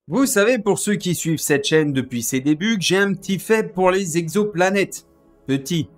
Vous savez, pour ceux qui suivent cette chaîne depuis ses débuts, que j'ai un petit faible pour les exoplanètes. Petit.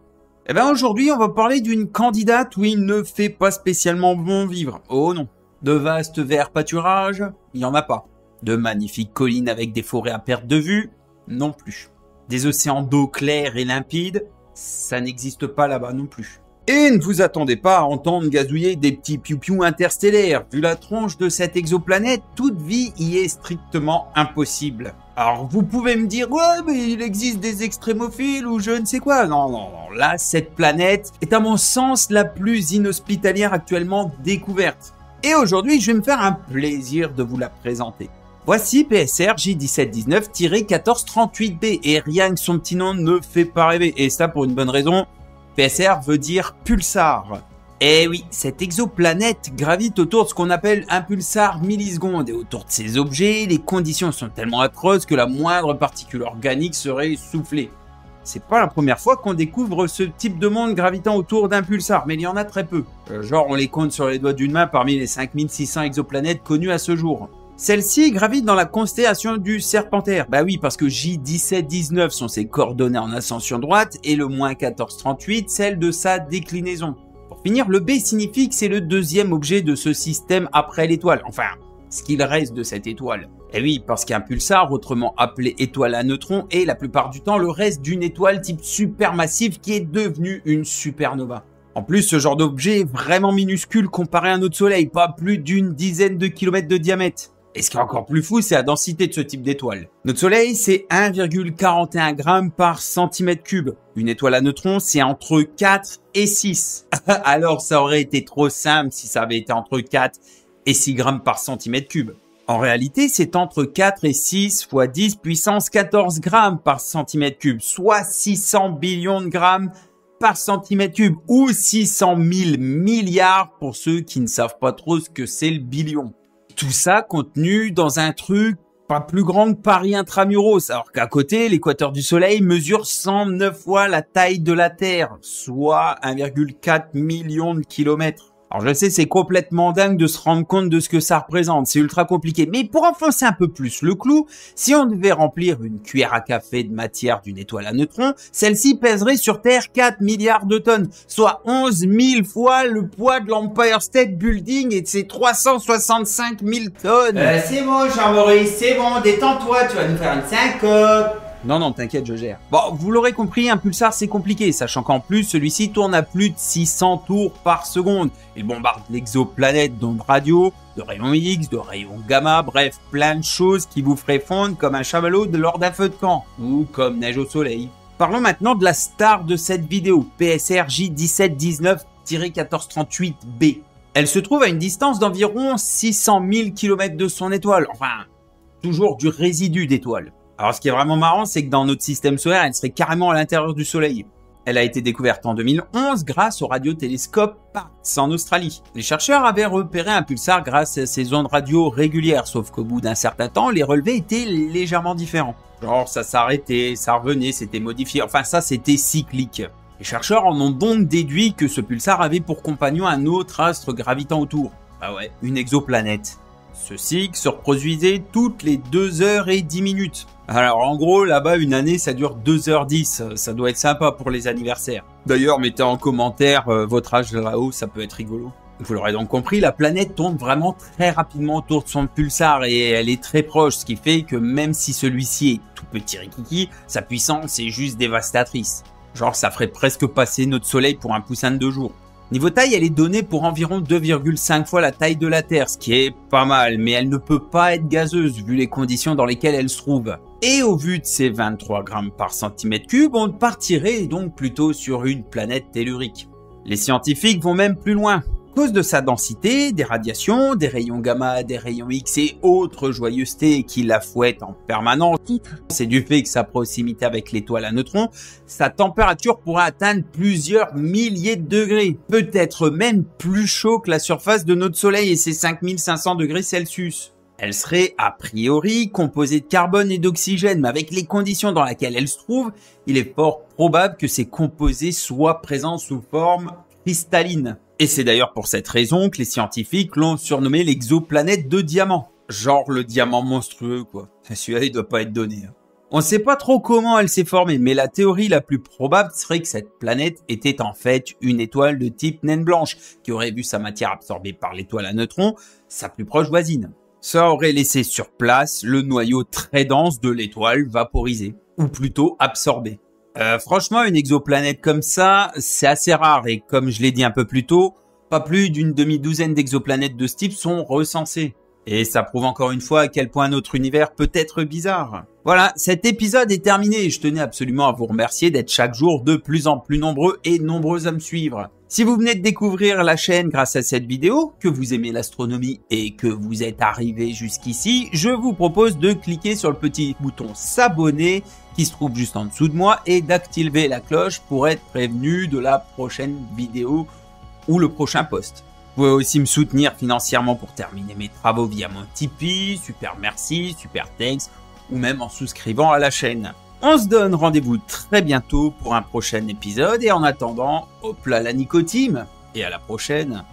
Eh ben aujourd'hui, on va parler d'une candidate où il ne fait pas spécialement bon vivre. Oh non. De vastes verts pâturages, il n'y en a pas. De magnifiques collines avec des forêts à perte de vue, non plus. Des océans d'eau claire et limpide, ça n'existe pas là-bas non plus. Et ne vous attendez pas à entendre gazouiller des petits piou-piou interstellaires. Vu la tronche de cette exoplanète, toute vie y est strictement impossible. Alors vous pouvez me dire, ouais mais il existe des extrémophiles ou je ne sais quoi. Non, non, non, là cette planète est à mon sens la plus inhospitalière actuellement découverte. Et aujourd'hui je vais me faire un plaisir de vous la présenter. Voici PSR J1719-1438b et rien que son petit nom ne fait pas rêver. Et ça pour une bonne raison. PSR veut dire pulsar. Eh oui, cette exoplanète gravite autour de ce qu'on appelle un pulsar milliseconde. Et autour de ces objets, les conditions sont tellement atroces que la moindre particule organique serait soufflée. C'est pas la première fois qu'on découvre ce type de monde gravitant autour d'un pulsar, mais il y en a très peu. Genre on les compte sur les doigts d'une main parmi les 5600 exoplanètes connues à ce jour. Celle-ci gravite dans la constellation du Serpentaire. Bah oui, parce que J1719 sont ses coordonnées en ascension droite et le -1438 celle de sa déclinaison. Pour finir, le B signifie que c'est le deuxième objet de ce système après l'étoile. Enfin, ce qu'il reste de cette étoile. Et oui, parce qu'un pulsar, autrement appelé étoile à neutrons, est la plupart du temps le reste d'une étoile type supermassive qui est devenue une supernova. En plus, ce genre d'objet est vraiment minuscule comparé à notre Soleil, pas plus d'une dizaine de kilomètres de diamètre. Et ce qui est encore plus fou, c'est la densité de ce type d'étoile. Notre Soleil, c'est 1,41 g par centimètre cube. Une étoile à neutrons, c'est entre 4 et 6. Alors, ça aurait été trop simple si ça avait été entre 4 et 6 grammes par centimètre cube. En réalité, c'est entre 4 et 6 fois 10 puissance 14 grammes par centimètre cube, soit 600 billions de grammes par centimètre cube, ou 600 000 milliards pour ceux qui ne savent pas trop ce que c'est le billion. Tout ça contenu dans un truc pas plus grand que Paris intramuros, alors qu'à côté, l'équateur du Soleil mesure 109 fois la taille de la Terre, soit 1,4 million de kilomètres. Alors je sais, c'est complètement dingue de se rendre compte de ce que ça représente, c'est ultra compliqué, mais pour enfoncer un peu plus le clou, si on devait remplir une cuillère à café de matière d'une étoile à neutrons, celle-ci pèserait sur Terre 4 milliards de tonnes, soit 11 000 fois le poids de l'Empire State Building et de ses 365 000 tonnes. C'est bon Jean-Maurice, c'est bon, détends-toi, tu vas nous faire une syncope. Non, non, t'inquiète, je gère. Bon, vous l'aurez compris, un pulsar c'est compliqué, sachant qu'en plus, celui-ci tourne à plus de 600 tours par seconde. Il bombarde l'exoplanète d'ondes radio, de rayons X, de rayons gamma, bref, plein de choses qui vous feraient fondre comme un chamallow lors d'un feu de camp, ou comme neige au soleil. Parlons maintenant de la star de cette vidéo, PSR J1719-1438b. Elle se trouve à une distance d'environ 600 000 km de son étoile, enfin, toujours du résidu d'étoile. Alors ce qui est vraiment marrant, c'est que dans notre système solaire, elle serait carrément à l'intérieur du Soleil. Elle a été découverte en 2011 grâce au radiotélescope Parkes en Australie. Les chercheurs avaient repéré un pulsar grâce à ces ondes radio régulières, sauf qu'au bout d'un certain temps, les relevés étaient légèrement différents. Genre ça s'arrêtait, ça revenait, c'était modifié, enfin ça c'était cyclique. Les chercheurs en ont donc déduit que ce pulsar avait pour compagnon un autre astre gravitant autour. Bah ouais, une exoplanète. Ce cycle se reproduisait toutes les 2h10. Alors en gros, là-bas, une année, ça dure 2h10. Ça doit être sympa pour les anniversaires. D'ailleurs, mettez en commentaire votre âge là-haut, ça peut être rigolo. Vous l'aurez donc compris, la planète tourne vraiment très rapidement autour de son pulsar et elle est très proche, ce qui fait que même si celui-ci est tout petit rikiki, sa puissance est juste dévastatrice. Genre, ça ferait presque passer notre Soleil pour un poussin de 2 jours. Niveau taille, elle est donnée pour environ 2,5 fois la taille de la Terre, ce qui est pas mal, mais elle ne peut pas être gazeuse vu les conditions dans lesquelles elle se trouve. Et au vu de ses 23 grammes par centimètre cube, on partirait donc plutôt sur une planète tellurique. Les scientifiques vont même plus loin. À cause de sa densité, des radiations, des rayons gamma, des rayons X et autres joyeusetés qui la fouettent en permanence, c'est du fait que sa proximité avec l'étoile à neutrons, sa température pourrait atteindre plusieurs milliers de degrés, peut-être même plus chaud que la surface de notre Soleil et ses 5500 degrés Celsius. Elle serait a priori composée de carbone et d'oxygène, mais avec les conditions dans lesquelles elle se trouve, il est fort probable que ces composés soient présents sous forme cristalline. Et c'est d'ailleurs pour cette raison que les scientifiques l'ont surnommée l'exoplanète de diamant. Genre le diamant monstrueux, quoi. Celui-là, il doit pas être donné. Hein. On sait pas trop comment elle s'est formée, mais la théorie la plus probable serait que cette planète était en fait une étoile de type naine blanche, qui aurait vu sa matière absorbée par l'étoile à neutrons, sa plus proche voisine. Ça aurait laissé sur place le noyau très dense de l'étoile vaporisé, ou plutôt absorbé. Franchement, une exoplanète comme ça, c'est assez rare, et comme je l'ai dit un peu plus tôt, pas plus d'une demi-douzaine d'exoplanètes de ce type sont recensées. Et ça prouve encore une fois à quel point notre univers peut être bizarre. Voilà, cet épisode est terminé et je tenais absolument à vous remercier d'être chaque jour de plus en plus nombreux et nombreuses à me suivre. Si vous venez de découvrir la chaîne grâce à cette vidéo, que vous aimez l'astronomie et que vous êtes arrivé jusqu'ici, je vous propose de cliquer sur le petit bouton s'abonner qui se trouve juste en dessous de moi et d'activer la cloche pour être prévenu de la prochaine vidéo ou le prochain post. Vous pouvez aussi me soutenir financièrement pour terminer mes travaux via mon Tipeee, super merci, super thanks, ou même en souscrivant à la chaîne. On se donne rendez-vous très bientôt pour un prochain épisode et en attendant, hop là la nicotine et à la prochaine.